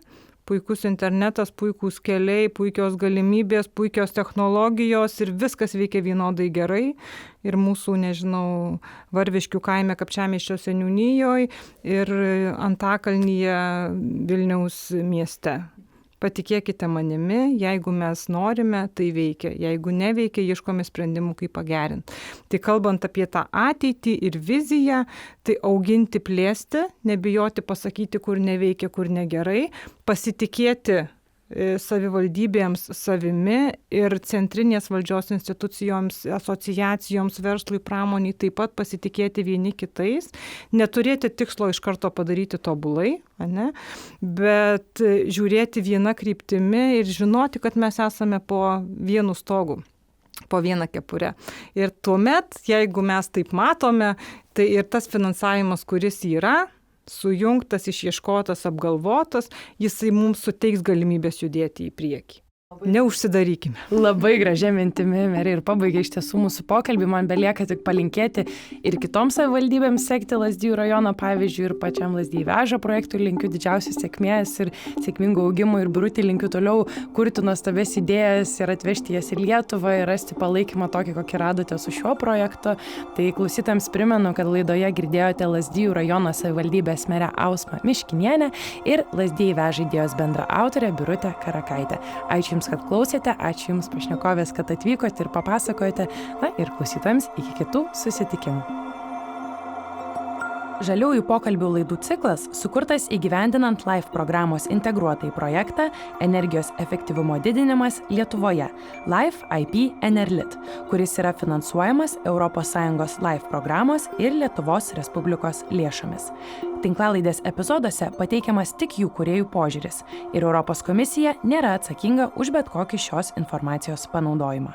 Puikus internetas, puikūs keliai, puikios galimybės, puikios technologijos ir viskas veikia vienodai gerai. Ir mūsų, Varviškių kaime Kapčiamiesčio seniūnijoje ir Antakalnyje Vilniaus mieste. Patikėkite manimi, jeigu mes norime, tai veikia. Jeigu neveikia, ieškome sprendimų, kaip pagerinti. Tai kalbant apie tą ateitį ir viziją, tai auginti, plėsti, nebijoti pasakyti, kur neveikia, kur negerai, pasitikėti savivaldybėms savimi ir centrinės valdžios institucijoms, asociacijoms, verslui, pramoniai taip pat pasitikėti vieni kitais, neturėti tikslo iš karto padaryti tobulai, bet žiūrėti viena kryptimi ir žinoti, kad mes esame po vienu stogu, po vieną kepurę. Ir tuomet, jeigu mes taip matome, tai ir tas finansavimas, kuris yra, sujungtas, išieškotas, apgalvotas, jisai mums suteiks galimybės judėti į priekį. Neužsidarykime. Labai gražia mintimi, Merė, ir pabaigia iš tiesų mūsų pokalbį. Man belieka tik palinkėti ir kitoms savivaldybėms sekti Lazdijų rajono pavyzdžių ir pačiam Lazdijų veža projektui linkiu didžiausios sėkmės ir sėkmingo augimo ir Birutei linkiu toliau kurti nuostabias idėjas ir atvežti jas į Lietuvą ir rasti palaikymą tokį, kokį radote su šiuo projektu. Tai klausytams primenu, kad laidoje girdėjote Lazdijų rajono savivaldybės merę Ausmą Miškinienę ir Lazdijų veža idėjos bendra autorė Birutė Karakaitė. Ačiū Jums, kad klausėte, ačiū Jums pašnekovės, kad atvykote ir papasakojate, ir klausytojams iki kitų susitikimų. Žaliųjų pokalbių laidų ciklas sukurtas įgyvendinant LIFE programos integruotą į projektą Energijos efektyvumo didinimas Lietuvoje LIFE IP Enerlit, kuris yra finansuojamas ES LIFE programos ir Lietuvos Respublikos lėšomis. Tinklalaidės epizoduose pateikiamas tik jų kūrėjų požiūris ir Europos komisija nėra atsakinga už bet kokį šios informacijos panaudojimą.